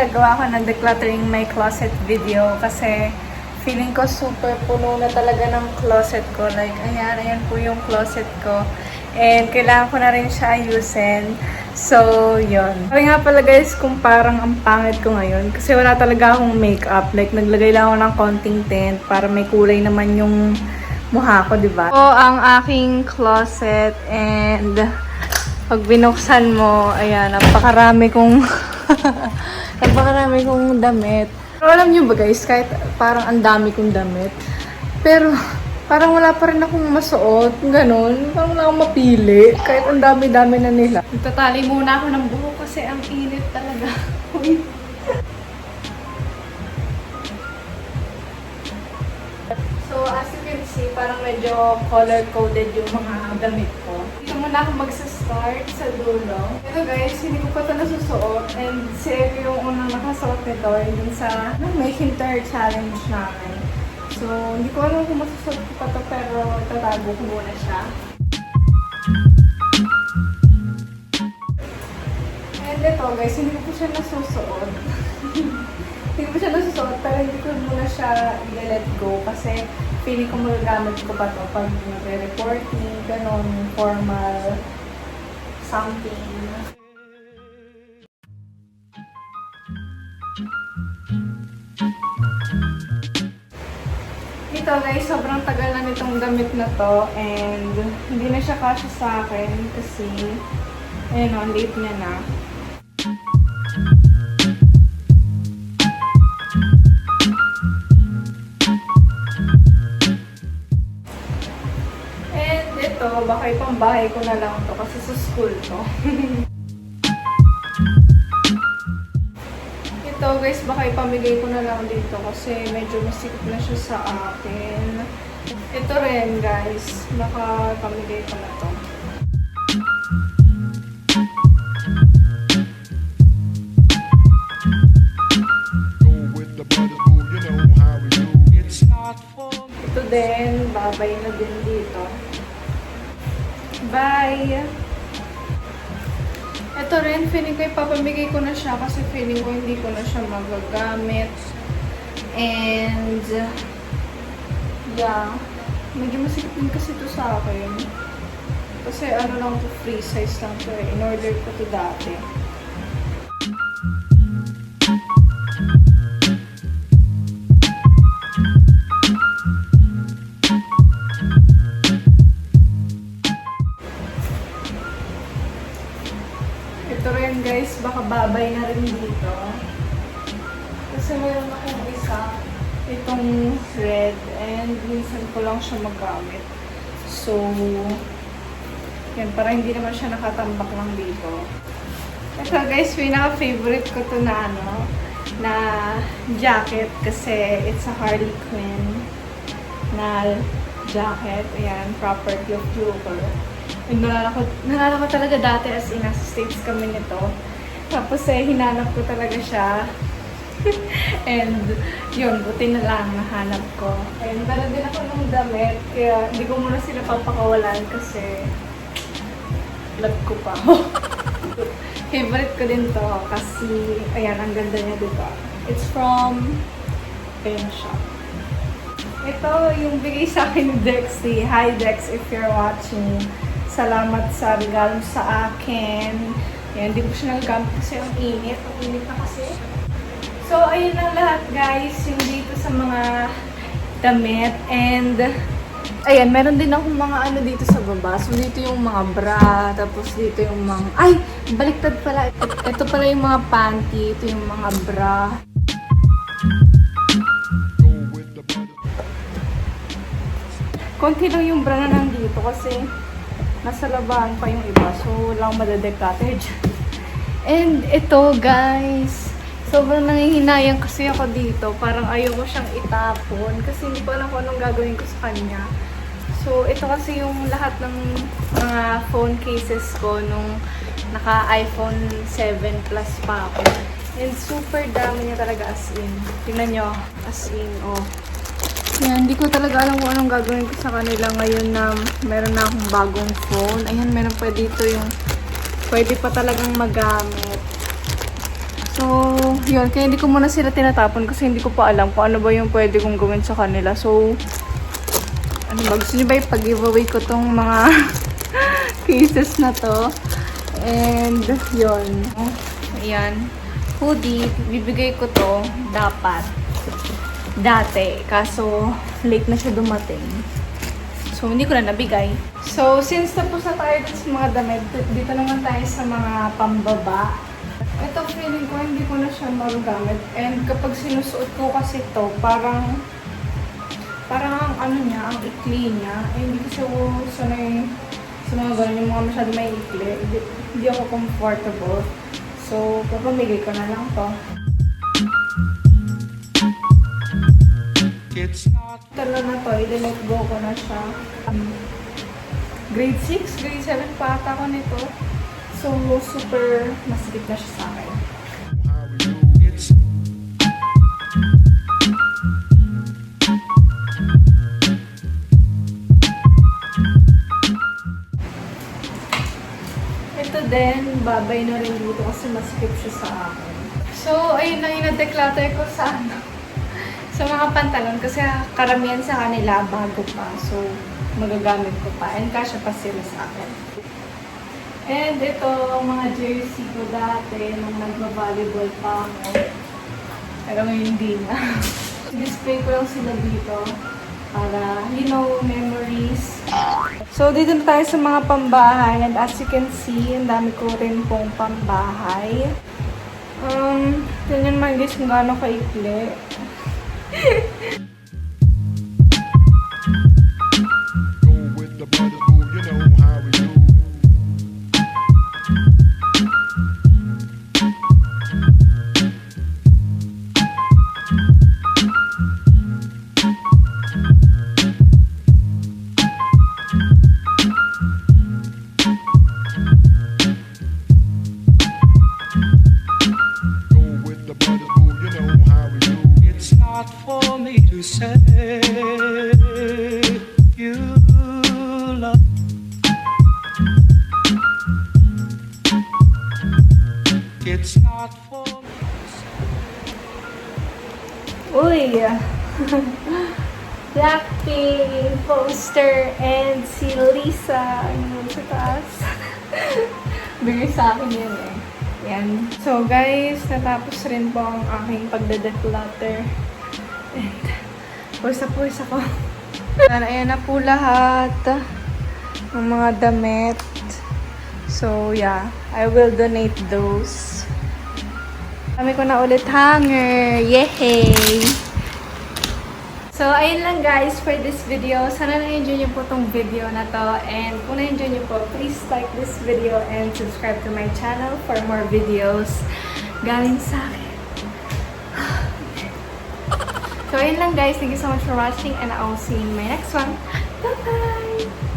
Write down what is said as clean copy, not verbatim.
gagawa ko ng decluttering my closet video kasi feeling ko super puno na talaga ng closet ko. Like, ayan po yung closet ko. And kailangan ko na rin siya ayusin. So, yun. Sabi nga pala guys, kung parang ang pangit ko ngayon kasi wala talaga akong makeup. Like, naglagay lang ako ng konting tint para may kulay naman yung mukha ko, diba? So, ang aking closet and pag binuksan mo, ayan, napakarami kong napakarami kong damit. Pero alam nyo ba guys, kahit parang ang dami kong damit, pero parang wala pa rin akong masuot, ganun. Parang wala akong mapili, kahit ang dami-dami na nila. Nagtatali muna ako ng buhok kasi ang init talaga. So, as you can see, parang medyo color-coded yung mga damit ko. Dito muna ako magsa-start sa dulo. Ito guys, hindi ko pa ito nasusuot. And si Evie yung unang nakasuot nito dun sa may winter challenge namin. So, hindi ko alam kung masusuot ko pa ito, pero tatago ko muna siya. And ito guys, hindi ko po siya nasusuot. Hindi ko siya nasusuot, pero hindi ko muna siya i-let go kasi feeling ko magagamit ko pa ito pag nagre-reporting, ganon, formal, something. Ito guys, sobrang tagal na nitong damit na to and hindi na siya kasya sa akin kasi ayun o, late niya na. And ito, baka ipang bahay ko na lang to kasi sa school to. Ito guys, baka ipamigay ko na lang dito kasi medyo masikip na siya sa akin. Ito rin guys, baka ipamigay ko na to. Ito din, babay na din dito. Bye! Ito rin, feeling ko ipapamigay ko na siya kasi feeling ko hindi ko na siya magagamit. And, yeah. Medyo masikip din kasi ito sa akin. Kasi ano lang ito, free size lang ito eh. In-order ko ito dati. Ito rin guys, baka babay na rin dito. Kasi meron akong isa, itong red, and minsan ko lang siya magamit. So, yan, para hindi naman siya nakatambak lang dito. Ito guys, pinaka-favorite ko to na na jacket kasi it's a Harley Quinn na jacket. Ayan, proper Joker. And nalala ko talaga dati as in, nasa States kami nito. Tapos hinanap ko talaga siya. And yun, buti na lang nahanap ko. And meron din ako ng damit, kaya hindi ko muna sila papakawalan kasi love ko pa. Favorite ko din to kasi, ayan, ang ganda niya dito. It's from Pen Shop. Ito yung bigay sa akin ni Dexy. Hi Dex, if you're watching. Salamat sa regalo sa akin. Yan, hindi ko siya nagagamit kasi ang init. Ang init na kasi. So, ayun lang lahat guys. Yung dito sa mga damit. And, ayan, meron din akong mga ano dito sa baba. So, dito yung mga bra. Tapos dito yung mga... Ay! Baliktad pala. Ito pala yung mga panty. Ito yung mga bra. Konti lang yung bra na nandito kasi nasa labahan pa yung iba. So, walang madadeclutter dyan. And ito, guys. Sobrang nangihinayang kasi ako dito. Parang ayoko siyang itapon. Kasi hindi ko alam kung anong gagawin ko sa kanya. So, ito kasi yung lahat ng mga phone cases ko nung naka-iPhone 7 Plus pa ako. And super dami niya talaga as in. Tingnan nyo. As in, oh. Yan, hindi ko talaga alam kung anong gagawin ko sa kanila ngayon na meron na akong bagong phone. Ayan, meron pa dito yung pwede pa talagang magamit. So, yun. Kaya hindi ko muna sila tinatapon kasi hindi ko pa alam kung ano ba yung pwede kong gawin sa kanila. So, ano ba? Gusto nyo ba ipag-giveaway ko tong mga cases na to? And, yun. Ayan. Hoodie. Bibigay ko to dapat. Dati. Kaso, late na siya dumating. So, hindi ko na nabigay. So, since tapos na tayo dun sa mga damit, dito naman tayo sa mga pambaba. Ito, feeling ko, hindi ko na siya magagamit. And kapag sinusuot ko kasi to, parang ang ano niya, ang ikli niya. Eh, hindi ko siya sanay sa mga ganun, yung mga masyado may ikli. Hindi ako comfortable. So, papamigay ko na lang to. Tala na to, i-let go ko na siya. Grade 6, grade 7 pa ata ko nito. So, super masikip na siya sa akin. Ito din, babay na rin dito kasi masikip siya sa akin. So, ayun na yung na-declutter ko sa sa mga pantalon kasi karamihan sa kanila bago pa. So, magagamit ko pa. And kasya pa sila sa akin. And ito, mga jersey ko dati nung nagba-volleyball pa ako. Pero ngayon hindi na. Display ko lang sila dito para, you know, memories. So, dito na tayo sa mga pambahay. And as you can see, ang dami ko rin pong pambahay. Ganyan man guys kung gaano kaikli. For me to say you love. It's not for me to say. Uy! Blackpink poster and si Lisa. Ayun sa taas. Bigay sa akin yan eh. Yan. So guys, natapos rin po ang aking pagdedeclutter. And pursa-pursa ko. Ayan na po lahat ng mga damit. So yeah, I will donate those. Kami ko na ulit hanger. Yehey! So, ayun lang guys for this video. Sana na-enjoy niyo po tong video na to. And kung na-enjoy niyo po, please like this video and subscribe to my channel for more videos galing sa akin. So, ayun lang guys. Thank you so much for watching and I will see you in my next one. Bye-bye!